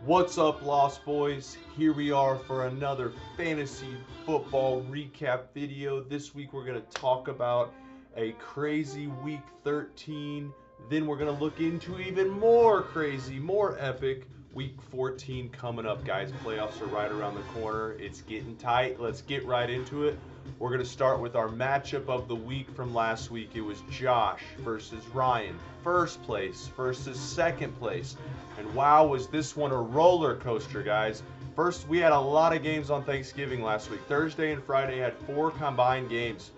What's up, Lost Boys? Here we are for another fantasy football recap video. This week we're going to talk about a crazy week 13. Then we're going to look into even more crazy, more epic week 14 coming up, guys. Playoffs are right around the corner. It's getting tight. Let's get right into it. We're going to start with our matchup of the week from last week. It was Josh versus Ryan. First place versus second place. And wow, was this one a roller coaster, guys. First, we had a lot of games on Thanksgiving last week. Thursday and Friday had 4 combined games.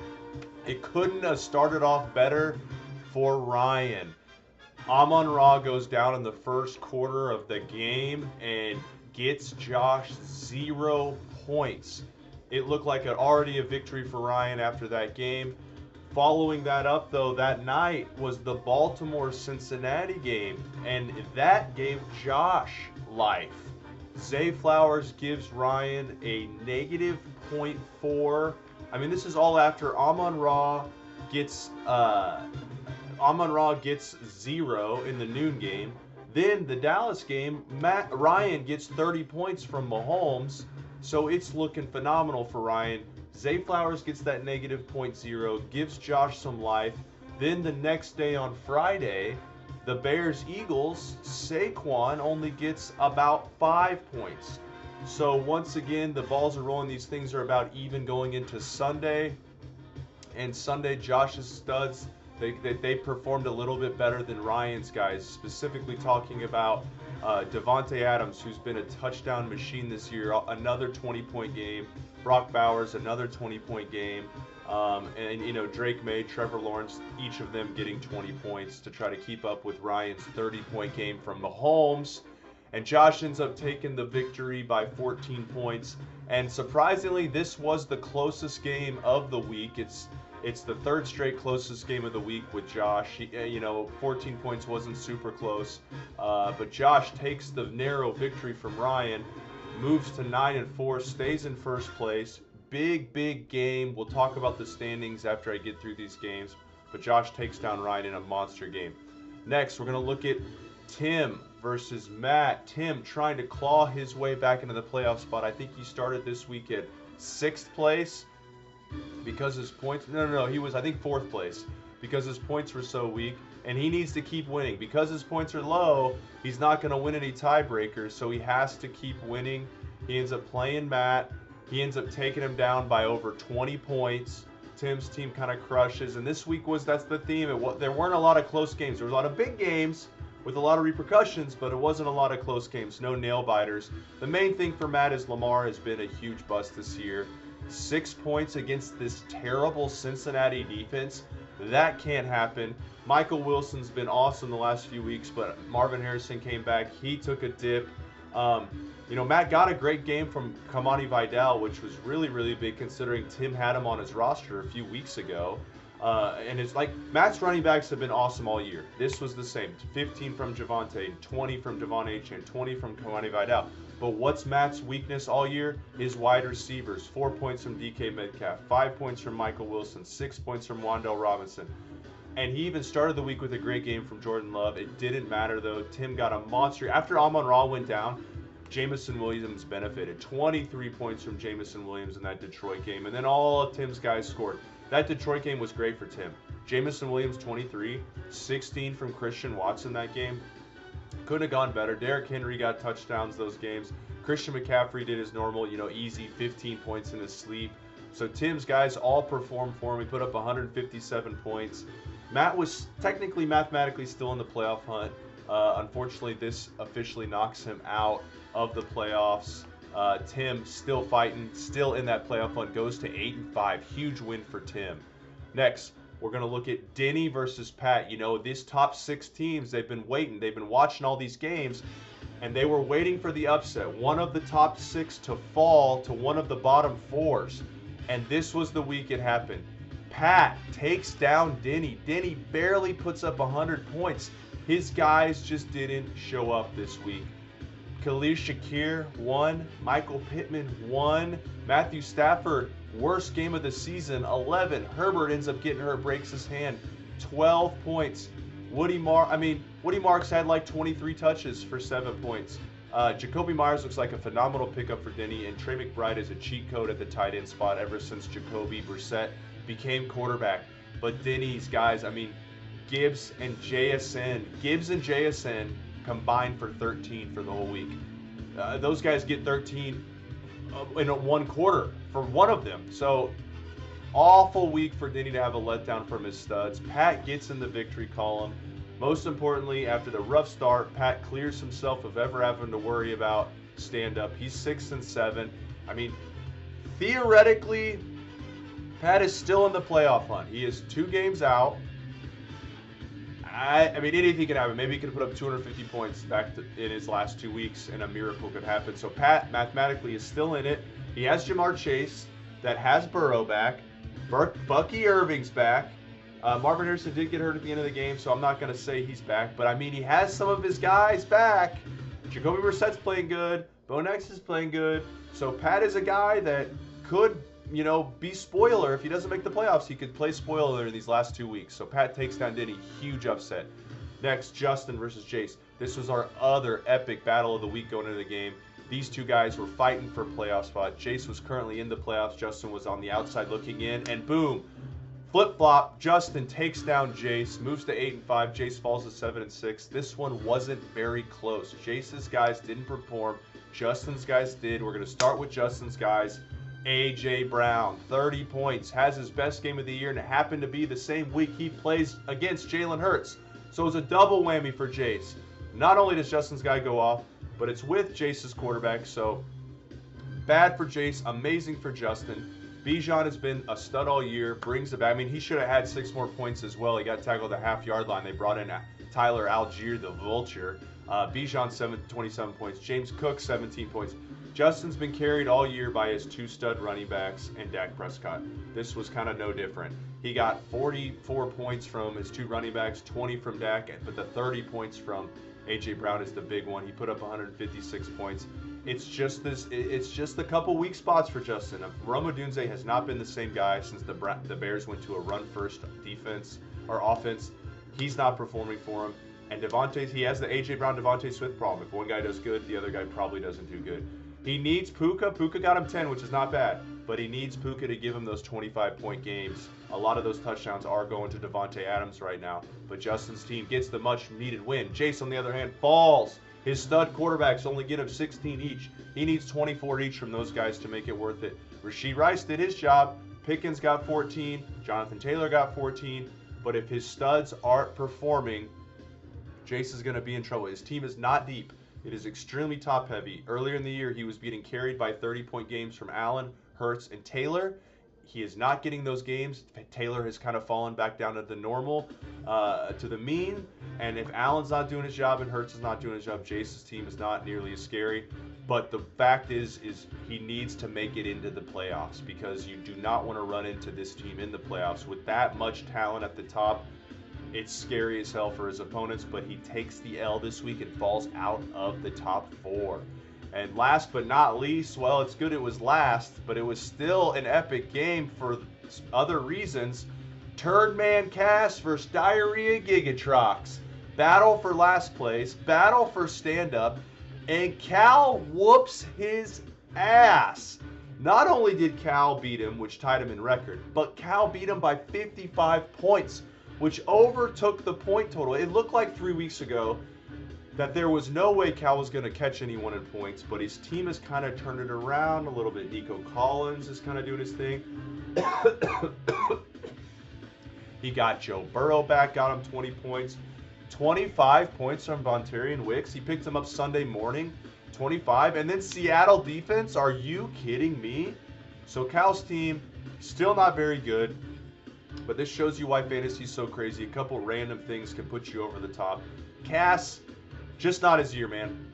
It couldn't have started off better for Ryan. Amon-Ra goes down in the first quarter of the game and gets Josh 0 points. It looked like already a victory for Ryan after that game. Following that up, though, that night was the Baltimore-Cincinnati game, and that gave Josh life. Zay Flowers gives Ryan a negative .4. I mean, this is all after Amon-Ra gets 0 in the noon game. Then the Dallas game, Ryan gets 30 points from Mahomes, so it's looking phenomenal for Ryan. Zay Flowers gets that negative .0, gives Josh some life. Then the next day on Friday, the Bears-Eagles, Saquon only gets about 5 points. So once again, the balls are rolling. These things are about even going into Sunday. And Sunday, Josh's studs, they performed a little bit better than Ryan's guys, specifically talking about Davante Adams, who's been a touchdown machine this year, another 20-point game. Brock Bowers, another 20-point game. And Drake May, Trevor Lawrence, each of them getting 20 points to try to keep up with Ryan's 30-point game from Mahomes. And Josh ends up taking the victory by 14 points. And surprisingly, this was the closest game of the week. It's the third straight closest game of the week with Josh. 14 points wasn't super close. But Josh takes the narrow victory from Ryan, moves to 9-4, stays in first place. Big game. We'll talk about the standings after I get through these games. But Josh takes down Ryan in a monster game. Next, we're going to look at Tim versus Matt. Tim trying to claw his way back into the playoff spot. I think he started this week at 6th place. Because his points, no, he was, I think, 4th place, because his points were so weak, and he needs to keep winning. Because his points are low, he's not going to win any tiebreakers, so he has to keep winning. He ends up playing Matt. He ends up taking him down by over 20 points. Tim's team kind of crushes, and this week that's the theme. There weren't a lot of close games. There were a lot of big games with a lot of repercussions, but it wasn't a lot of close games, no nail-biters. The main thing for Matt is Lamar has been a huge bust this year. 6 points against this terrible Cincinnati defense. That can't happen. Michael Wilson's been awesome the last few weeks, but Marvin Harrison came back. He took a dip. Matt got a great game from Kamani Vidal, which was really big considering Tim had him on his roster a few weeks ago. And it's like Matt's running backs have been awesome all year. This was the same. 15 from Javonte, 20 from Devon Achane, 20 from Kamani Vidal. But what's Matt's weakness all year? His wide receivers. 4 points from DK Metcalf, 5 points from Michael Wilson, 6 points from Wan'Dale Robinson. And he even started the week with a great game from Jordan Love. It didn't matter, though. Tim got a monster. After Amon-Ra went down, Jameson Williams benefited. 23 points from Jameson Williams in that Detroit game. And then all of Tim's guys scored. That Detroit game was great for Tim. Jameson Williams, 23. 16 from Christian Watson that game. Couldn't have gone better. Derrick Henry got touchdowns those games. Christian McCaffrey did his normal, easy 15 points in his sleep. So Tim's guys all performed for him. He put up 157 points. Matt was technically, mathematically still in the playoff hunt. Unfortunately, this officially knocks him out of the playoffs. Tim still fighting, still in that playoff hunt, goes to 8-5. Huge win for Tim. Next, we're going to look at Denny versus Pat. These top 6 teams, they've been waiting. They've been watching all these games, and they were waiting for the upset. One of the top 6 to fall to one of the bottom 4s. And this was the week it happened. Pat takes down Denny. Denny barely puts up 100 points. His guys just didn't show up this week. Khalil Shakir won. Michael Pittman won. Matthew Stafford, worst game of the season, 11. Herbert ends up getting hurt, breaks his hand, 12 points. Woody Marks had like 23 touches for 7 points. Jacoby Myers looks like a phenomenal pickup for Denny, and Trey McBride is a cheat code at the tight end spot ever since Jacoby Brissett became quarterback. But Denny's guys, I mean, Gibbs and JSN combined for 13 for the whole week. Those guys get 13 in one quarter for one of them. So awful week for Denny to have a letdown from his studs. Pat gets in the victory column. Most importantly, after the rough start, Pat clears himself of ever having to worry about stand-up. He's 6-7. I mean, theoretically, Pat is still in the playoff hunt. He is 2 games out. I mean, anything can happen. Maybe he could put up 250 points in his last 2 weeks, and a miracle could happen. So Pat, mathematically, is still in it. He has Jamar Chase that has Burrow back. Bucky Irving's back. Marvin Harrison did get hurt at the end of the game, so I'm not going to say he's back. But, I mean, he has some of his guys back. Jacoby Brissett's playing good. Bo Nix is playing good. So Pat is a guy that could, be spoiler. If he doesn't make the playoffs, he could play spoiler in these last 2 weeks. So Pat takes down Denny. Huge upset. Next, Justin versus Jace. This was our other epic battle of the week going into the game. These 2 guys were fighting for a playoff spot. Jace was currently in the playoffs. Justin was on the outside looking in. And boom. Flip-flop, Justin takes down Jace, moves to 8-5. Jace falls to 7-6. This one wasn't very close. Jace's guys didn't perform. Justin's guys did. We're going to start with Justin's guys. A.J. Brown, 30 points, has his best game of the year, and it happened to be the same week he plays against Jalen Hurts. So it was a double whammy for Jace. Not only does Justin's guy go off, but it's with Jace's quarterback. So bad for Jace, amazing for Justin. Bijan has been a stud all year, brings it back. I mean, he should have had 6 more points as well. He got tackled at the half-yard line. They brought in Tyler Algier, the vulture. Bijan, 27 points. James Cook, 17 points. Justin's been carried all year by his 2 stud running backs and Dak Prescott. This was kind of no different. He got 44 points from his 2 running backs, 20 from Dak, but the 30 points from A.J. Brown is the big one. He put up 156 points. It's just a couple weak spots for Justin. Rome Odunze has not been the same guy since the Bears went to a run-first defense or offense. He's not performing for him. And he has the A.J. Brown, Devontae Smith problem. If one guy does good, the other guy probably doesn't do good. He needs Puka. Puka got him 10, which is not bad. But he needs Puka to give him those 25-point games. A lot of those touchdowns are going to Devontae Adams right now. But Justin's team gets the much-needed win. Jace, on the other hand, falls. His stud quarterbacks only get him 16 each. He needs 24 each from those guys to make it worth it. Rashee Rice did his job. Pickens got 14. Jonathan Taylor got 14. But if his studs aren't performing, Jace is going to be in trouble. His team is not deep. It is extremely top-heavy. Earlier in the year, he was being carried by 30-point games from Allen, Hurts, and Taylor. He is not getting those games. Taylor has kind of fallen back down to the normal, to the mean. And if Allen's not doing his job and Hurts is not doing his job, Jace's team is not nearly as scary. But the fact is he needs to make it into the playoffs, because you do not want to run into this team in the playoffs. With that much talent at the top, it's scary as hell for his opponents, but he takes the L this week and falls out of the top 4. And last but not least, well, it's good it was last, but it was still an epic game for other reasons. Turdman Cass versus Diarrhea Gigatrox. Battle for last place, battle for stand-up, and Cal whoops his ass. Not only did Cal beat him, which tied him in record, but Cal beat him by 55 points, which overtook the point total. It looked like 3 weeks ago that there was no way Cal was going to catch anyone in points, but his team has kind of turned it around a little bit. Nico Collins is kind of doing his thing. He got Joe Burrow back, got him 20 points. 25 points from Vontario Wicks. He picked him up Sunday morning, 25. And then Seattle defense, are you kidding me? So Cal's team, still not very good, but this shows you why fantasy is so crazy. A couple random things can put you over the top. Cass, just not his year, man.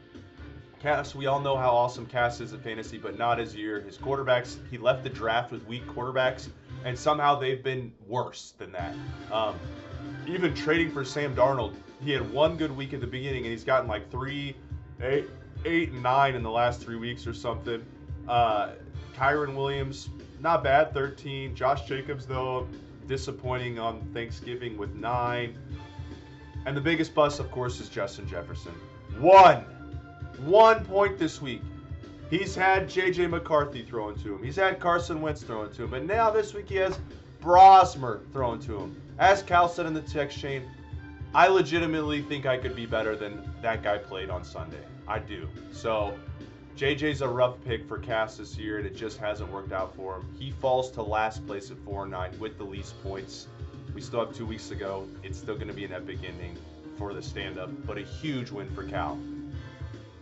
Cass, we all know how awesome Cass is at fantasy, but not his year. His quarterbacks, he left the draft with weak quarterbacks, and somehow they've been worse than that. Even trading for Sam Darnold, he had one good week at the beginning, and he's gotten like 3, 8, and 9 in the last 3 weeks or something. Kyron Williams, not bad, 13. Josh Jacobs, though, disappointing on Thanksgiving with 9. And the biggest bust, of course, is Justin Jefferson. 1. 1 point this week. He's had J.J. McCarthy thrown to him. He's had Carson Wentz thrown to him. But now this week he has Brosmer thrown to him. As Cal said in the text chain, I legitimately think I could be better than that guy played on Sunday. I do. So JJ's a rough pick for Cass this year, and it just hasn't worked out for him. He falls to last place at 4-9 with the least points. We still have 2 weeks to go. It's still going to be an epic ending for the stand-up, but a huge win for Cal.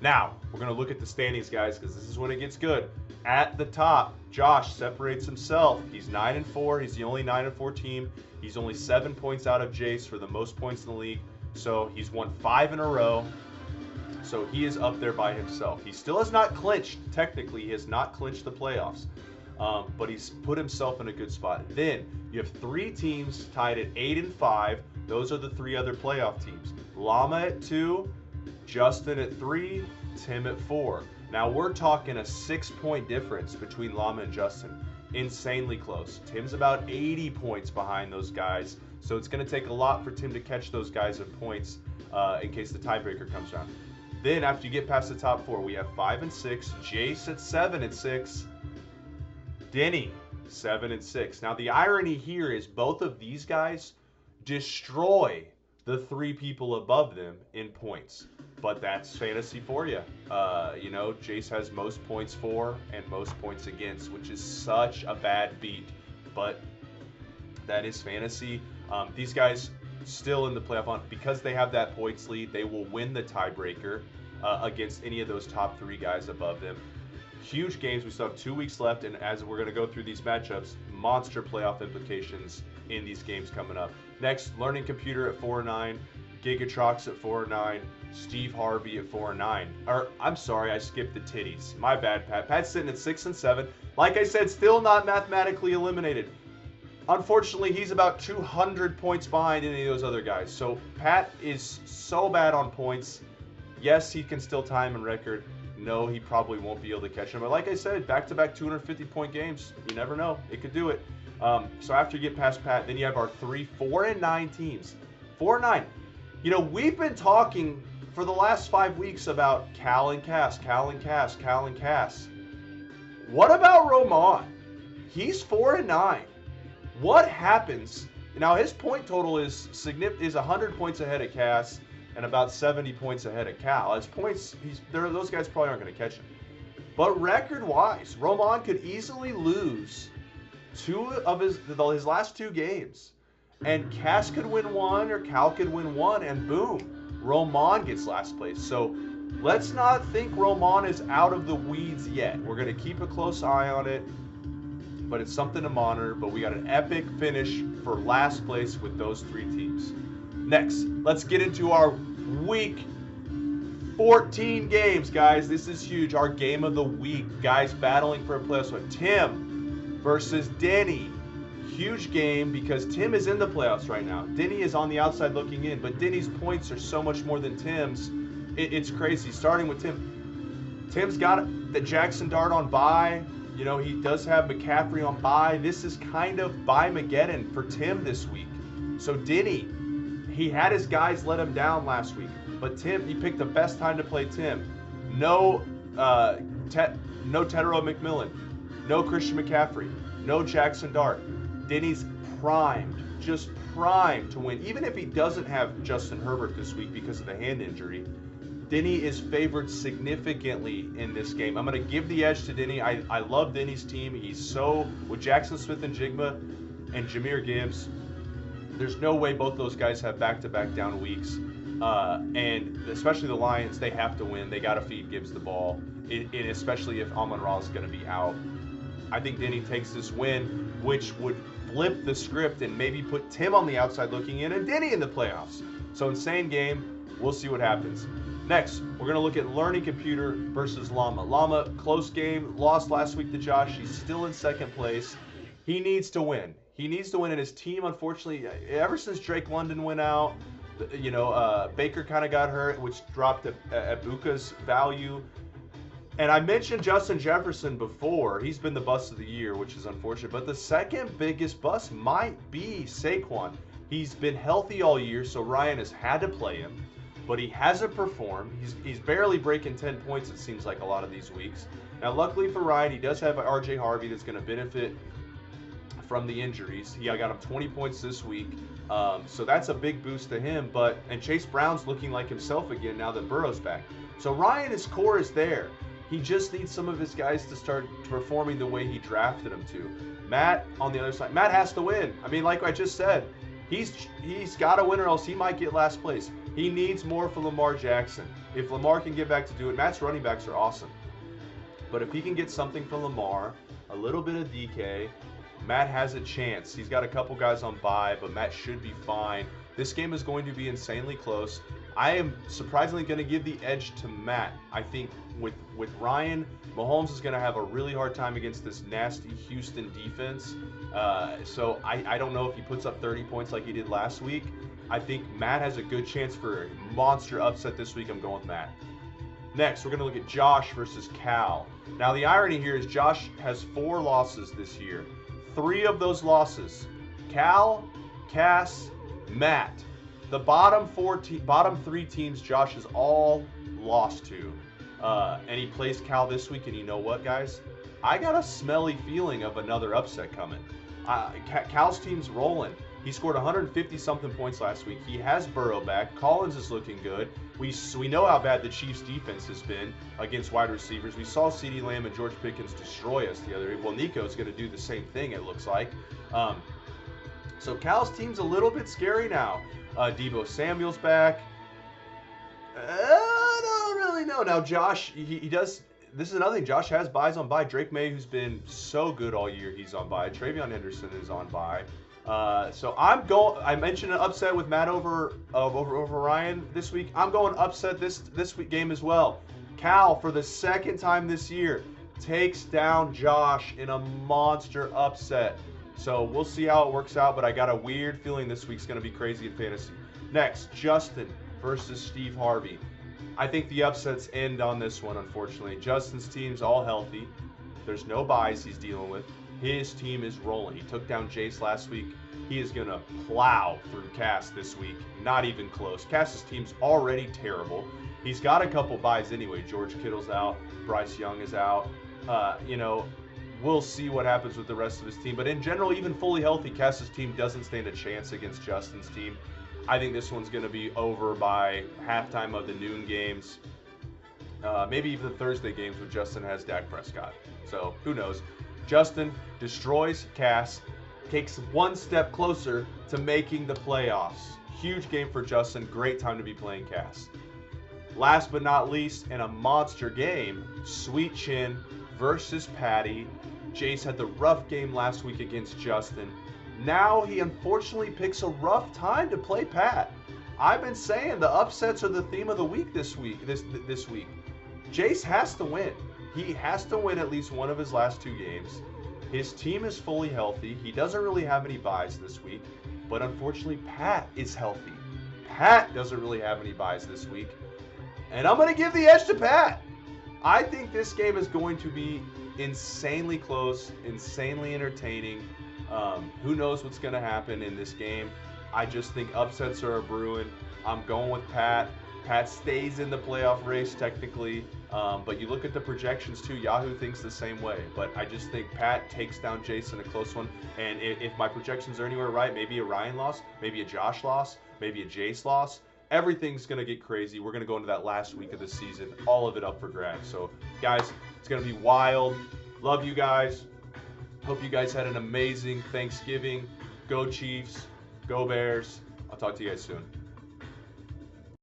Now, we're going to look at the standings, guys, because this is when it gets good. At the top, Josh separates himself. He's 9-4. He's the only 9-4 team. He's only 7 points out of Jace for the most points in the league. So he's won 5 in a row. So he is up there by himself. He still has not clinched. Technically, he has not clinched the playoffs. But he's put himself in a good spot. Then you have 3 teams tied at 8-5. Those are the 3 other playoff teams. Llama at 2, Justin at 3, Tim at 4. Now we're talking a 6-point difference between Llama and Justin. Insanely close. Tim's about 80 points behind those guys. So it's going to take a lot for Tim to catch those guys in points in case the tiebreaker comes around. Then after you get past the top 4, we have 5 and 6. Jace at 7 and 6. Denny 7 and 6. Now the irony here is both of these guys destroy the 3 people above them in points. But that's fantasy for you. You know, Jace has most points for and most points against, which is such a bad beat. But that is fantasy. These guys still in the playoff hunt because they have that points lead. They will win the tiebreaker against any of those top 3 guys above them. Huge games. We still have 2 weeks left, and as we're going to go through these matchups, monster playoff implications in these games coming up. Next, Learning Computer at 4-9, Gigatrox at 4-9, Steve Harvey at 4-9. Or I'm sorry, I skipped the titties. My bad, Pat. Pat's sitting at 6 and 7. Like I said, still not mathematically eliminated. Unfortunately, he's about 200 points behind any of those other guys. So Pat is so bad on points. Yes, he can still tie him in record. No, he probably won't be able to catch him. But like I said, back-to-back 250-point games. You never know. It could do it. So after you get past Pat, then you have our 3 4-9 teams. 4-9. You know, we've been talking for the last 5 weeks about Cal and Cass, Cal and Cass, Cal and Cass. What about Roman? He's 4-9. What happens? Now his point total is 100 points ahead of Cass and about 70 points ahead of Cal. His points, those guys probably aren't going to catch him. But record-wise, Roman could easily lose 2 of his last 2 games, and Cass could win 1 or Cal could win 1, and boom, Roman gets last place. So let's not think Roman is out of the weeds yet. We're going to keep a close eye on it, but it's something to monitor. But we got an epic finish for last place with those 3 teams. Next, let's get into our week 14 games, guys. This is huge. Our game of the week. Guys battling for a playoff spot. Tim versus Denny. Huge game because Tim is in the playoffs right now. Denny is on the outside looking in, but Denny's points are so much more than Tim's. It's crazy. Starting with Tim. Tim's got the Jackson Dart on bye. You know, he does have McCaffrey on bye. This is kind of bye-mageddon for Tim this week. So Denny, he had his guys let him down last week. But Tim, he picked the best time to play Tim. No Tetero McMillan. No Christian McCaffrey. No Jackson Dart. Denny's primed, just primed to win. Even if he doesn't have Justin Herbert this week because of the hand injury, Denny is favored significantly in this game. I'm going to give the edge to Denny. I love Denny's team. He's so, with Jackson Smith-Njigba and Jahmyr Gibbs, there's no way both those guys have back-to-back down weeks. And especially the Lions, they have to win. They got to feed Gibbs the ball, especially if Amon-Ra is going to be out. I think Denny takes this win, which would flip the script and maybe put Tim on the outside looking in and Denny in the playoffs. So insane game. We'll see what happens. Next, we're going to look at Learning Computer versus Llama. Llama, close game, lost last week to Josh. He's still in second place. He needs to win. He needs to win, and his team, unfortunately, ever since Drake London went out, you know, Baker kind of got hurt, which dropped Ibuka's value. And I mentioned Justin Jefferson before. He's been the bust of the year, which is unfortunate. But the second biggest bust might be Saquon. He's been healthy all year, so Ryan has had to play him. but he hasn't performed. He's barely breaking 10 points, it seems like, a lot of these weeks. Now, luckily for Ryan, he does have RJ Harvey that's going to benefit from the injuries. I got him 20 points this week, so that's a big boost to him. And Chase Brown's looking like himself again now that Burrow's back. So Ryan, his core is there. He just needs some of his guys to start performing the way he drafted them to. Matt, on the other side, Matt has to win. I mean, like I just said, he's got to win or else he might get last place. He needs more from Lamar Jackson. If Lamar can get back to do it, Matt's running backs are awesome. But if he can get something from Lamar, a little bit of DK, Matt has a chance. He's got a couple guys on bye, but Matt should be fine. This game is going to be insanely close. I am surprisingly going to give the edge to Matt. I think with Ryan, Mahomes is going to have a really hard time against this nasty Houston defense. So I don't know if he puts up 30 points like he did last week. I think Matt has a good chance for a monster upset this week. I'm going with Matt. Next, we're going to look at Josh versus Cal. Now, the irony here is Josh has 4 losses this year. 3 of those losses, Cal, Cass, Matt. The bottom 3 teams Josh has all lost to. And he plays Cal this week, and you know what, guys? I got a smelly feeling of another upset coming. Cal's team's rolling. He scored 150-something points last week. He has Burrow back. Collins is looking good. We know how bad the Chiefs' defense has been against wide receivers. We saw CeeDee Lamb and George Pickens destroy us the other day. Well, Nico's going to do the same thing, it looks like. So Cal's team's a little bit scary now. Deebo Samuel's back. I don't really know. Now, Josh, he does. This is another thing. Josh has buys on bye. Drake May, who's been so good all year, he's on bye. Travion Henderson is on bye. So I mentioned an upset with Matt over Ryan this week. I'm going upset this week game as well. Cal, for the second time this year, takes down Josh in a monster upset. So we'll see how it works out, but I got a weird feeling this week's going to be crazy in fantasy. Next, Justin versus Steve Harvey. I think the upsets end on this one, unfortunately. Justin's team's all healthy. There's no buys he's dealing with. His team is rolling. He took down Jace last week. He is going to plow through Cass this week. Not even close. Cass's team's already terrible. He's got a couple buys anyway. George Kittle's out. Bryce Young is out. We'll see what happens with the rest of his team. But in general, even fully healthy, Cass's team doesn't stand a chance against Justin's team. I think this one's going to be over by halftime of the noon games. Maybe even the Thursday games when Justin has Dak Prescott. So who knows? Justin destroys Cass, takes one step closer to making the playoffs. Huge game for Justin. Great time to be playing Cass. Last but not least, in a monster game, Sweet Chin versus Patty. Jace had the rough game last week against Justin. Now he unfortunately picks a rough time to play Pat. I've been saying the upsets are the theme of the week this week. Jace has to win. He has to win at least one of his last 2 games. His team is fully healthy. He doesn't really have any buys this week, but unfortunately Pat is healthy. Pat doesn't really have any buys this week, and I'm going to give the edge to Pat. I think this game is going to be insanely close, insanely entertaining. Who knows what's going to happen in this game? I just think upsets are brewing. I'm going with Pat. Pat stays in the playoff race technically, but you look at the projections too. Yahoo thinks the same way, but I just think Pat takes down Jason, a close one. And if my projections are anywhere right, maybe a Ryan loss, maybe a Josh loss, maybe a Jace loss. Everything's going to get crazy. We're going to go into that last week of the season, all of it up for grabs. So, guys, it's going to be wild. Love you guys. Hope you guys had an amazing Thanksgiving. Go Chiefs. Go Bears. I'll talk to you guys soon.